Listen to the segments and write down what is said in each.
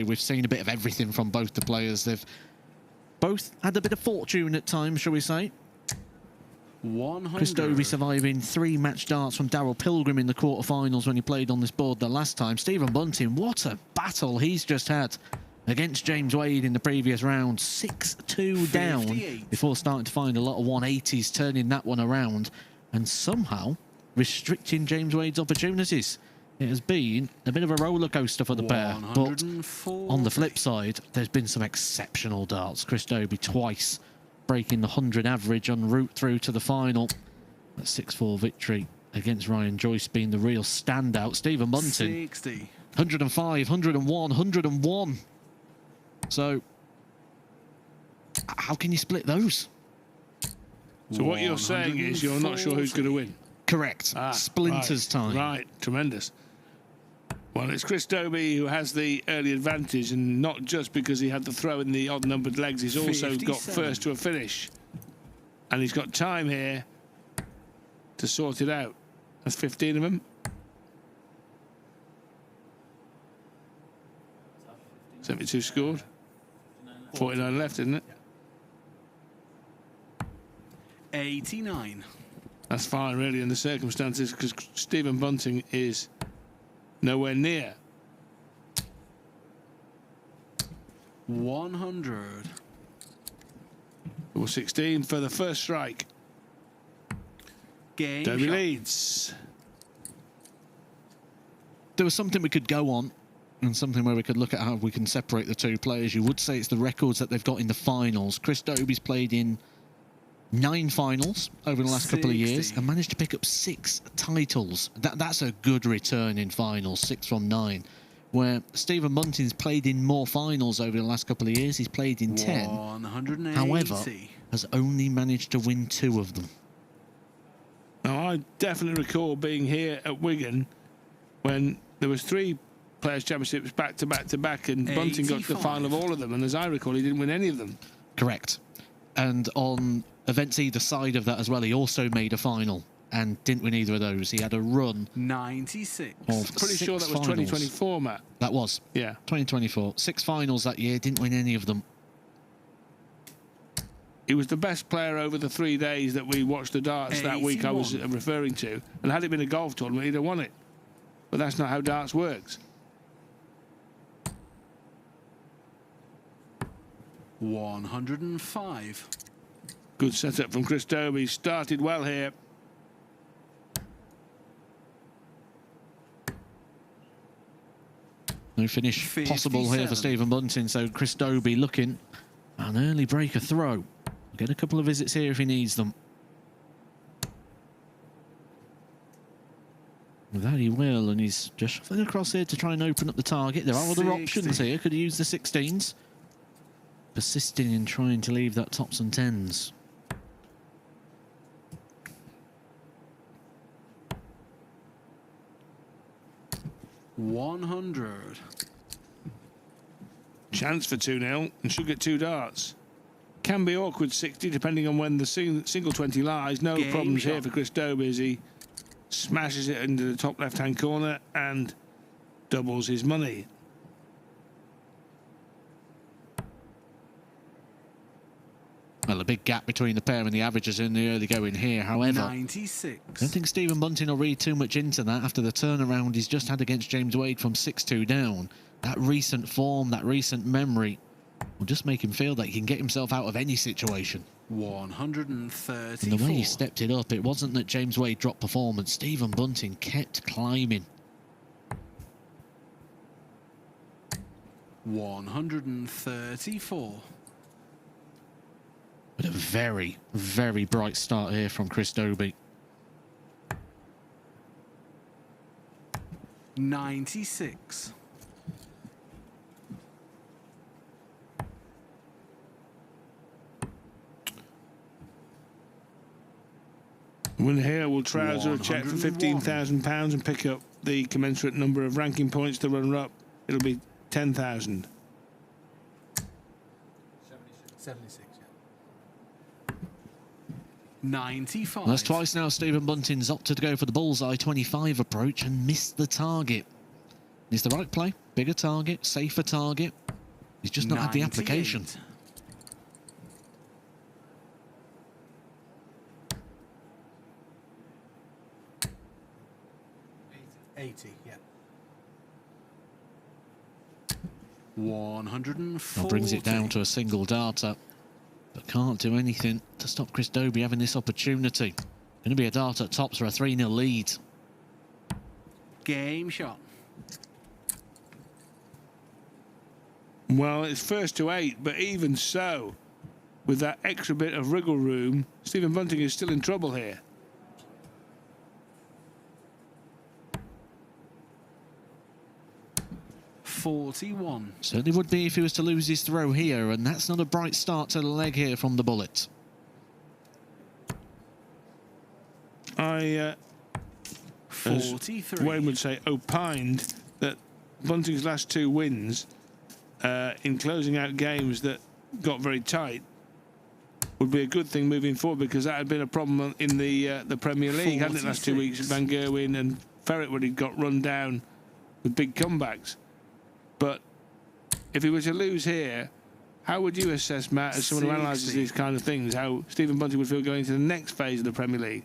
say we've seen a bit of everything from both the players. They've both had a bit of fortune at times, shall we say. 100. Chris Dobey surviving 3 match darts from Daryl Pilgrim in the quarterfinals when he played on this board the last time. Stephen Bunting, what a battle he's just had against James Wade in the previous round. 6-2 down before starting to find a lot of 180s, turning that one around and somehow restricting James Wade's opportunities. It has been a bit of a roller coaster for the pair, but on the flip side, there's been some exceptional darts. Chris Dobey twice breaking the 100 average en route through to the final. That 6-4 victory against Ryan Joyce being the real standout. Stephen Bunting, 60. 105, 101, 101. So, how can you split those? So what you're saying is you're not sure who's going to win? Correct. Splinters time. Right, tremendous. Well, it's Chris Dobey who has the early advantage, and not just because he had the throw in the odd-numbered legs. He's also 57. got first to a finish. And he's got time here to sort it out. That's 15 of them. 72 scored. 49 left, isn't it? 89. That's fine, really, in the circumstances, because Stephen Bunting is nowhere near. 100. Or 16 for the first strike. Game Dobey shot. leads. There was something we could go on and something where we could look at how we can separate the two players. You would say it's the records that they've got in the finals. Chris Dobey's played in 9 finals over the last couple of years and managed to pick up 6 titles. That's a good return in finals, 6 from 9. Where Stephen Bunting's played in more finals over the last couple of years. He's played in 10. 180. However, has only managed to win 2 of them. Now, I definitely recall being here at Wigan when there was 3 Players' Championships back to back to back, and Bunting got to the final of all of them. And as I recall, he didn't win any of them. Correct. And on events either side of that as well, he also made a final and didn't win either of those. He had a run 96. of Pretty 6 sure that was finals. 2024, Matt. That was. Yeah. 2024. 6 finals that year, didn't win any of them. He was the best player over the 3 days that we watched the darts that week I was referring to. And had it been a golf tournament, he'd have won it. But that's not how darts works. 105. Good setup from Chris Dobey. Started well here. No finish possible here for Stephen Bunting, so Chris Dobey looking an early breaker throw. Get a couple of visits here if he needs them. That he will, and he's just shuffling across here to try and open up the target. There are other options here. Could he use the 16s? Persisting in trying to leave that tops and 10s. $100. Chance for 2-0 and should get 2 darts. Can be awkward 60 depending on when the single 20 lies. No problems here for Chris Dobey as he smashes it into the top left-hand corner and doubles his money. Well, a big gap between the pair and the averages in the early going here. However, 96. I don't think Stephen Bunting will read too much into that after the turnaround he's just had against James Wade from 6-2 down. That recent form, that recent memory will just make him feel that he can get himself out of any situation. 134. And the way he stepped it up, it wasn't that James Wade dropped performance. Stephen Bunting kept climbing. 134. But a very, very bright start here from Chris Dobey. 96. Winner here will trouser a cheque for £15,000 and pick up the commensurate number of ranking points to runner-up. It'll be 10,000. 76, yeah. 95. That's twice now Stephen Bunting's opted to go for the bullseye 25 approach and missed the target. Is the right play? Bigger target, safer target. He's just not had the application. 98. 80, yeah. 140. Now brings it down to a single darter, but can't do anything to stop Chris Dobey having this opportunity. Going to be a dart at tops for a 3-0 lead. Game shot. Well, it's first to 8, but even so, with that extra bit of wriggle room, Stephen Bunting is still in trouble here. $41. Certainly would be if he was to lose his throw here, and that's not a bright start to the leg here from the bullet. As 43. Wayne would say, opined that Bunting's last 2 wins in closing out games that got very tight would be a good thing moving forward, because that had been a problem in the Premier League, hadn't it, last 2 weeks? Van Gerwen and Ferret would have got run down with big comebacks. But if he were to lose here, how would you assess, Matt, as someone who analyses these kind of things, how Stephen Bunting would feel going into the next phase of the Premier League?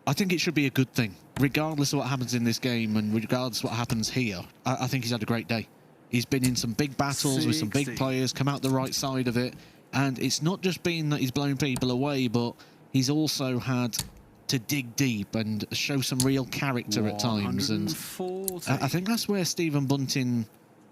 I think it should be a good thing, regardless of what happens in this game and regardless of what happens here. I think he's had a great day. He's been in some big battles with some big players, come out the right side of it. And it's not just been that he's blown people away, but he's also had to dig deep and show some real character at times. And I think that's where Stephen Bunting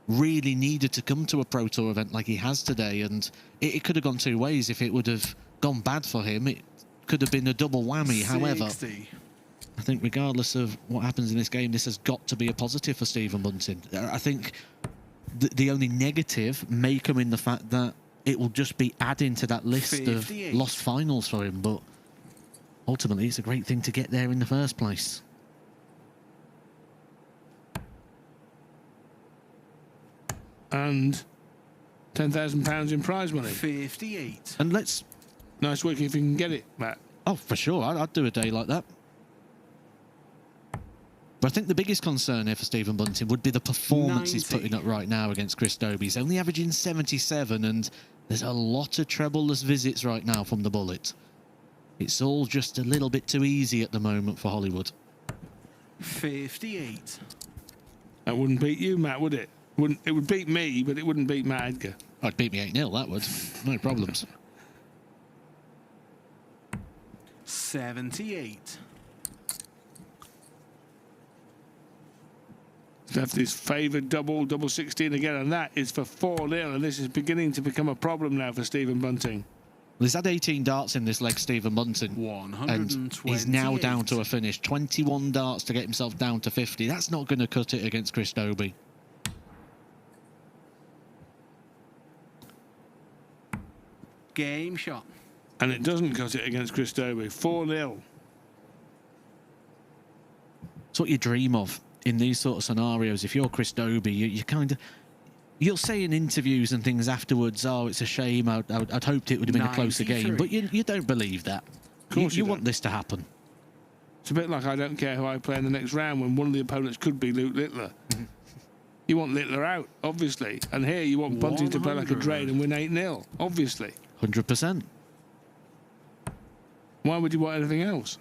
really needed to come to a Pro Tour event like he has today. And it could have gone 2 ways. If it would have gone bad for him, it could have been a double whammy. 60. However, I think regardless of what happens in this game, this has got to be a positive for Stephen Bunting. I think the only negative may come in the fact that it will just be adding to that list 58. of lost finals for him. But ultimately, it's a great thing to get there in the first place. And £10,000 in prize money. 58. And let's... Nice work if you can get it, Matt. Oh, for sure. I'd do a day like that. But I think the biggest concern here for Stephen Bunting would be the performance 90. he's putting up right now against Chris Dobey. He's only averaging 77, and there's a lot of treble-less visits right now from the bullet. It's all just a little bit too easy at the moment for Hollywood. 58. That wouldn't beat you, Matt, would it? It would beat me, but it wouldn't beat Matt Edgar. I'd beat me 8-0, that would. No problems. 78. Left his favoured double 16 again, and that is for 4-0, and this is beginning to become a problem now for Stephen Bunting. Well, he's had 18 darts in this leg, Stephen Bunting. 128. And he's now down to a finish. 21 darts to get himself down to 50. That's not going to cut it against Chris Dobey. Game shot. And it doesn't cut it against Chris Dobey. 4-0. It's what you dream of in these sort of scenarios. If you're Chris Dobey, you kind of... You'll say in interviews and things afterwards, oh, it's a shame, I'd hoped it would have been a closer game. But you don't believe that. Of course you want this to happen. It's a bit like I don't care who I play in the next round when one of the opponents could be Luke Littler. You want Littler out, obviously. And here you want Bunting to play like a drain and win 8-0, obviously. 100%. Why would you want anything else?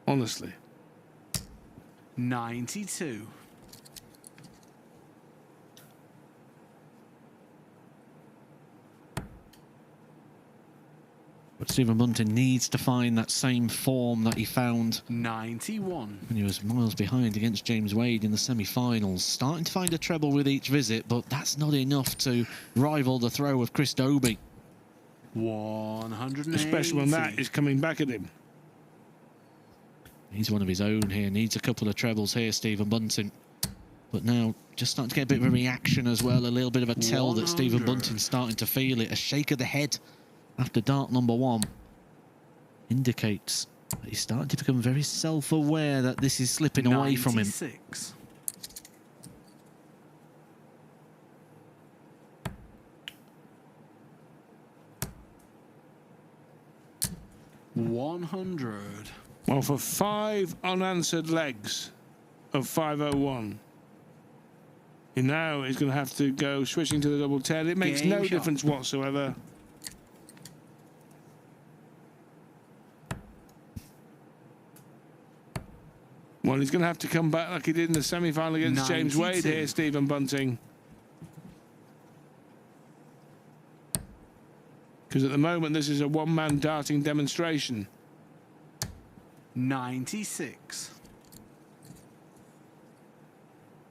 Honestly. 92. But Stephen Bunting needs to find that same form that he found 91. when he was miles behind against James Wade in the semi-finals. Starting to find a treble with each visit, but that's not enough to rival the throw of Chris Dobey. 180. Especially when that is coming back at him. He's one of his own here. Needs a couple of trebles here, Stephen Bunting. But now just starting to get a bit of a reaction as well. A little bit of a tell that Stephen Bunting's starting to feel it. A shake of the head after dart number 1 indicates that he's starting to become very self-aware that this is slipping away from him. 96. $100. Well, for 5 unanswered legs of 501, And now he's going to have to go switching to the double 10. It makes Game no shot. difference whatsoever. Well, he's going to have to come back like he did in the semi-final against James Wade 92. here, Stephen Bunting. Because at the moment, this is a one-man darting demonstration. 96.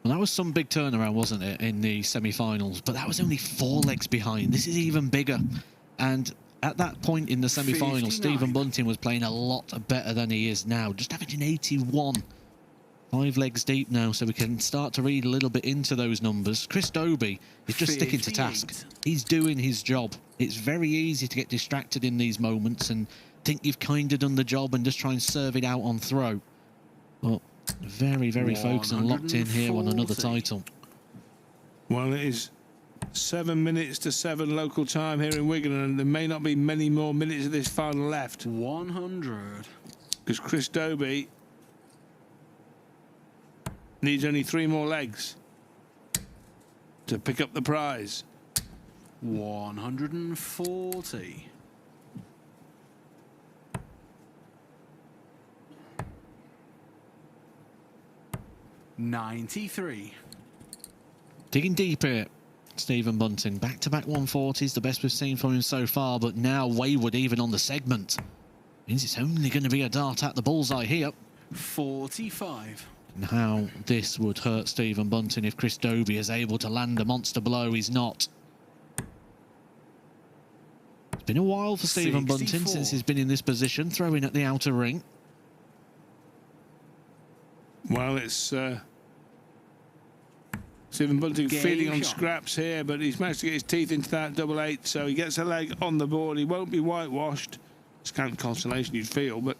Well, that was some big turnaround, wasn't it, in the semi-finals? But that was only 4 legs behind. This is even bigger. And at that point in the semi-finals, 59. Stephen Bunting was playing a lot better than he is now. Just averaging 81. 5 legs deep now, so we can start to read a little bit into those numbers. Chris Dobey is just sticking to task. 58. He's doing his job. It's very easy to get distracted in these moments and think you've kind of done the job and just try and serve it out on throw. But very, very focused and locked in here on another 140. title. Well, it is 7 minutes to 7 local time here in Wigan, and there may not be many more minutes of this final left. 100. Because Chris Dobey needs only 3 more legs to pick up the prize. 140. $93. Digging deep here, Stephen Bunting. Back-to-back 140s, the best we've seen from him so far, but now wayward even on the segment. Means it's only going to be a dart at the bullseye here. 45. And how this would hurt Stephen Bunting if Chris Dobey is able to land a monster blow. He's not. It's been a while for Stephen Bunting 64. since he's been in this position, throwing at the outer ring. Well, it's Stephen Bunting Game feeding on shot. scraps here, but he's managed to get his teeth into that double 8, so he gets a leg on the board. He won't be whitewashed. Scant consolation, you'd feel, but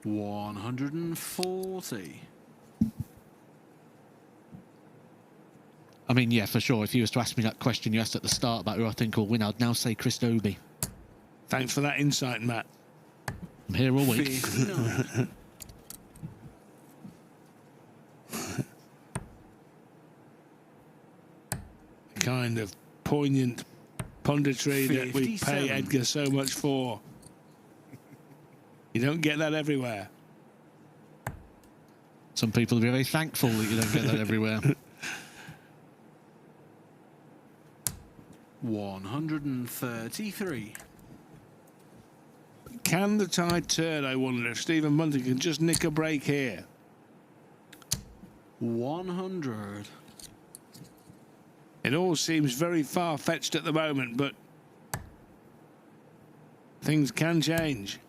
140. I mean, yeah, for sure. If you was to ask me that question you asked at the start about who I think will win, I'd now say Chris Dobey. thanks for that insight, Matt. I'm here all week. 59. Kind of poignant punditry that we pay 57. Edgar so much for. You don't get that everywhere. Some people will be very thankful that you don't get that everywhere. 133. Can the tide turn, I wonder, if Stephen Bunting can just nick a break here? 100. It all seems very far-fetched at the moment, but things can change.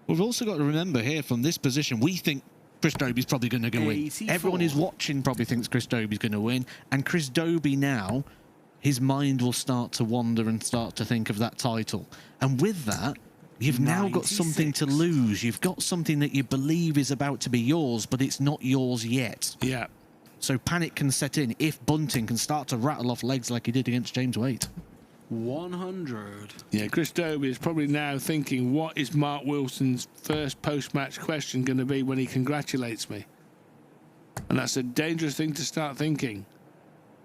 We've also got to remember here from this position, we think Chris Dobey's probably going to go win. 84. Everyone who's watching probably thinks Chris Dobey's going to win. And Chris Dobey now, his mind will start to wander and start to think of that title. And with that, you've now got something to 96. lose. You've got something that you believe is about to be yours, but it's not yours yet. Yeah. So panic can set in if Bunting can start to rattle off legs like he did against James Wade. 100. Yeah, Chris Dobey is probably now thinking, what is Mark Wilson's first post-match question going to be when he congratulates me? And that's a dangerous thing to start thinking.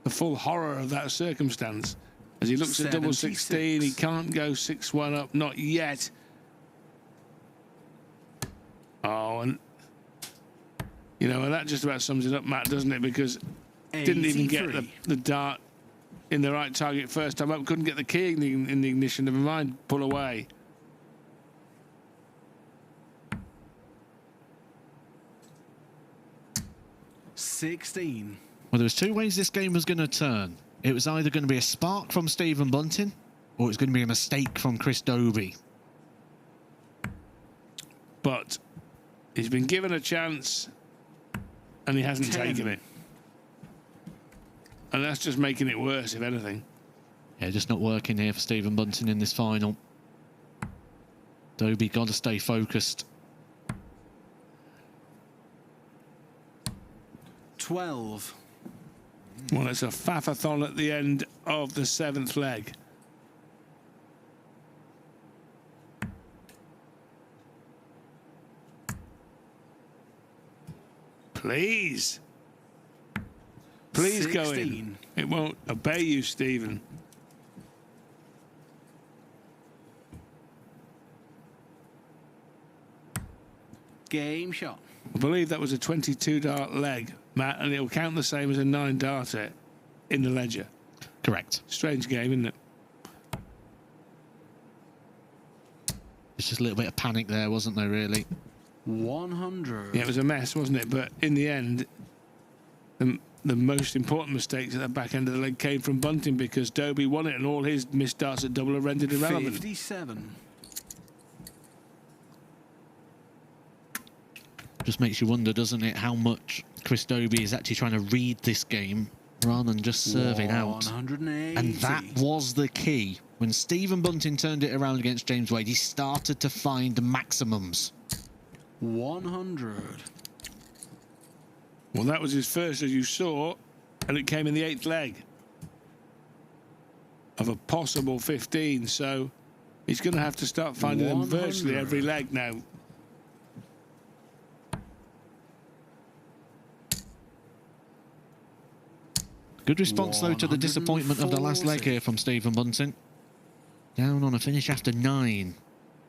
The full horror of that circumstance. As he looks at double 16, he 76. can't go 6-1 up, not yet. Oh, and you know, and that just about sums it up, Matt, doesn't it? Because didn't even get 83. the dart in the right target first time up, couldn't get the key in the ignition, never mind pull away. $16. Well, there was 2 ways this game was going to turn. It was either going to be a spark from Stephen Bunting, or it was going to be a mistake from Chris Dobey. But he's been given a chance and he hasn't 10. taken it. And that's just making it worse, if anything. Yeah, just not working here for Stephen Bunting in this final. Dobey got to stay focused. 12. Well, it's a faff-a-thon at the end of the 7th leg. Please. Please go in. 16. It won't obey you, Stephen. Game shot. I believe that was a 22 dart leg, Matt, and it'll count the same as a 9 darter in the ledger. Correct. Strange game, isn't it? It's just a little bit of panic there, wasn't there, really? 100. Yeah, it was a mess, wasn't it? But in the end, the most important mistakes at the back end of the leg came from Bunting, because Dobey won it and all his missed darts at double are rendered irrelevant. 57. Just makes you wonder, doesn't it, how much Chris Dobey is actually trying to read this game rather than just serve it out. 180. And that was the key. When Stephen Bunting turned it around against James Wade, he started to find maximums. 100. Well, that was his first, as you saw, and it came in the 8th leg of a possible 15. So he's going to have to start finding them virtually every leg now. Good response, though, to the disappointment of the last leg here from Stephen Bunting. Down on a finish after 9.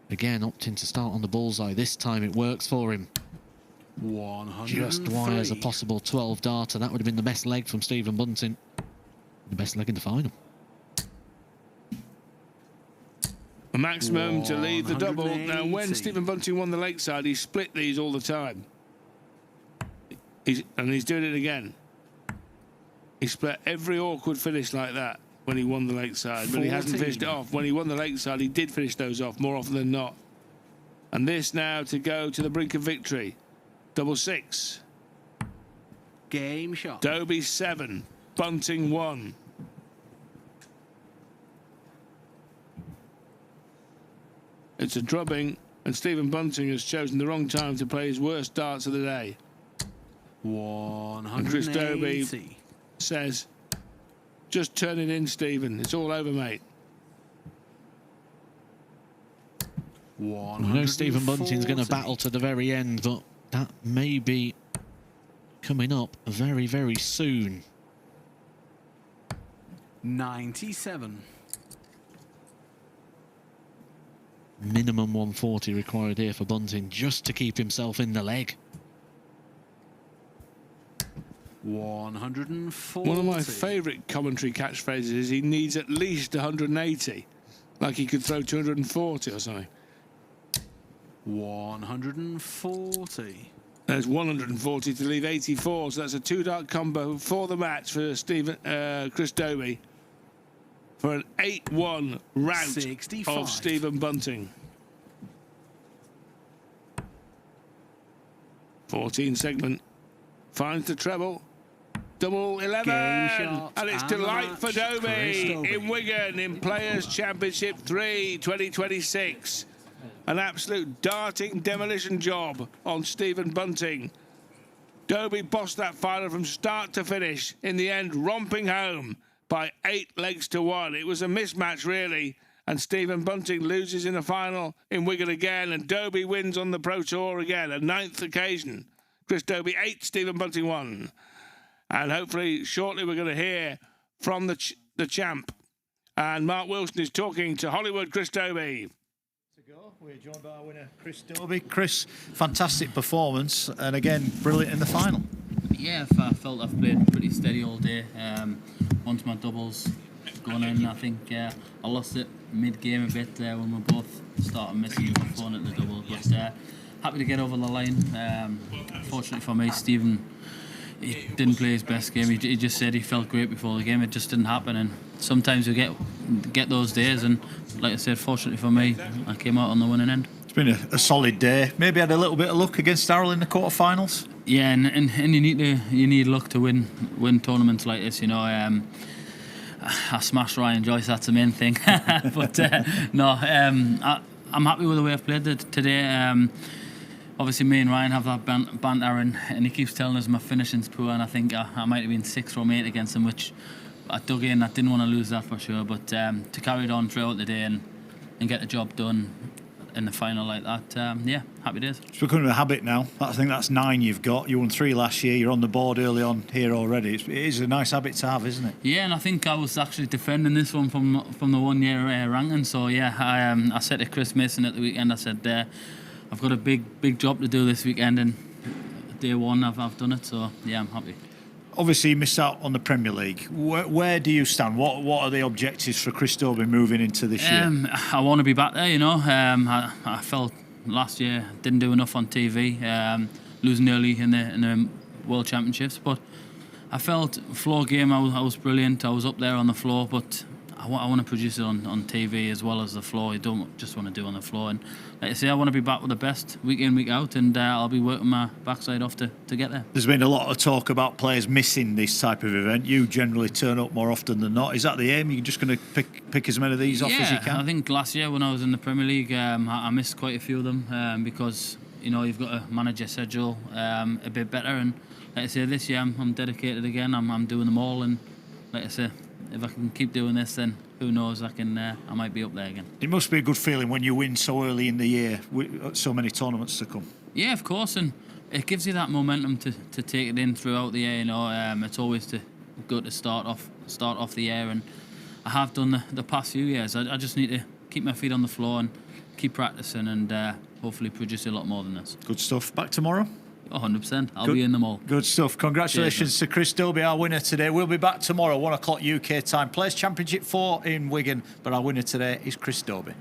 Again, opting to start on the bullseye. This time it works for him. 103. Just wires a possible 12 darter. That would have been the best leg from Stephen Bunting. The best leg in the final. A maximum to leave the double. Now, when Stephen Bunting won the Lakeside, he split these all the time. He's doing it again. He split every awkward finish like that when he won the Lakeside, but he hasn't finished it off. When he won the Lakeside, he did finish those off more often than not. And this now to go to the brink of victory. Double 6. Game shot. Dobey 7. Bunting 1. It's a drubbing, and Stephen Bunting has chosen the wrong time to play his worst darts of the day. 180. And Chris Dobey says, just turn it in, Stephen. It's all over, mate. I know Stephen Bunting's going to battle to the very end, but that may be coming up very, very soon. 97. Minimum 140 required here for Bunting just to keep himself in the leg. 140. One of my favourite commentary catchphrases is he needs at least 180. Like he could throw 240 or something. 140. There's 140 to leave 84, so that's a 2-dart combo for the match for Chris Dobey for an 8-1 rout 65. of Stephen Bunting. 14 segment finds the treble. Double 11, and it's delight for Dobey in Wigan in Players Championship 3 2026. An absolute darting demolition job on Stephen Bunting. Dobey bossed that final from start to finish, in the end romping home by 8 legs to 1. It was a mismatch, really, and Stephen Bunting loses in the final in Wigan again, and Dobey wins on the Pro Tour again, a 9th occasion. Chris Dobey 8, Stephen Bunting 1. And hopefully shortly we're going to hear from the champ. And Mark Wilson is talking to Hollywood Chris Dobey. We're joined by our winner, Chris Dobey. Chris, fantastic performance, and again, brilliant in the final. Yeah, I felt I've played pretty steady all day. Once my doubles going in, I think I lost it mid-game a bit when we both started missing the phone at the double. But happy to get over the line. Fortunately for me, Stephen, he didn't play his best game. He just said he felt great before the game. It just didn't happen, and sometimes you get those days, and like I said, fortunately for me, I came out on the winning end. It's been a solid day. Maybe had a little bit of luck against Darrell in the quarterfinals. Yeah, and you need luck to win tournaments like this. You know, I smashed Ryan Joyce. That's the main thing. But no, I'm happy with the way I've played today. Obviously, me and Ryan have that banter, and he keeps telling us my finishing's poor, and I think I might have been 6 from 8 against him, which I dug in. I didn't want to lose that for sure, but to carry it on throughout the day and get the job done, in the final like that. Yeah, happy days. It's becoming a habit now. I think that's 9 you've got. You won 3 last year. You're on the board early on here already. It is a nice habit to have, isn't it? Yeah, and I think I was actually defending this one from the 1 year ranking. So yeah, I said to Chris Mason at the weekend, I said, I've got a big job to do this weekend, and day one I've done it. So yeah, I'm happy. Obviously, you missed out on the Premier League. Where do you stand? What are the objectives for Chris Dobey moving into this year? I want to be back there, you know. I felt last year didn't do enough on TV, losing early in the World Championships. But I felt floor game, I was brilliant. I was up there on the floor, but I want to produce it on TV as well as the floor. I don't just want to do it on the floor. And like I say, I want to be back with the best week in, week out, and I'll be working my backside off to get there. There's been a lot of talk about players missing this type of event. You generally turn up more often than not. Is that the aim? You're just going to pick as many of these off as you can? I think last year when I was in the Premier League, I missed quite a few of them because, you know, you've got to manage your schedule a bit better. And like I say, this year I'm dedicated again. I'm doing them all, and like I say, if I can keep doing this, then who knows? I might be up there again. It must be a good feeling when you win so early in the year with so many tournaments to come. Yeah, of course, and it gives you that momentum to take it in throughout the year. You know, it's always good to start off the year, and I have done the past few years. I just need to keep my feet on the floor and keep practicing, and hopefully produce a lot more than this. Good stuff. Back tomorrow? 100%. I'll be in them all. Good stuff. Congratulations to Chris Dobey, our winner today. We'll be back tomorrow, 1 o'clock UK time. Players Championship 4 in Wigan, but our winner today is Chris Dobey.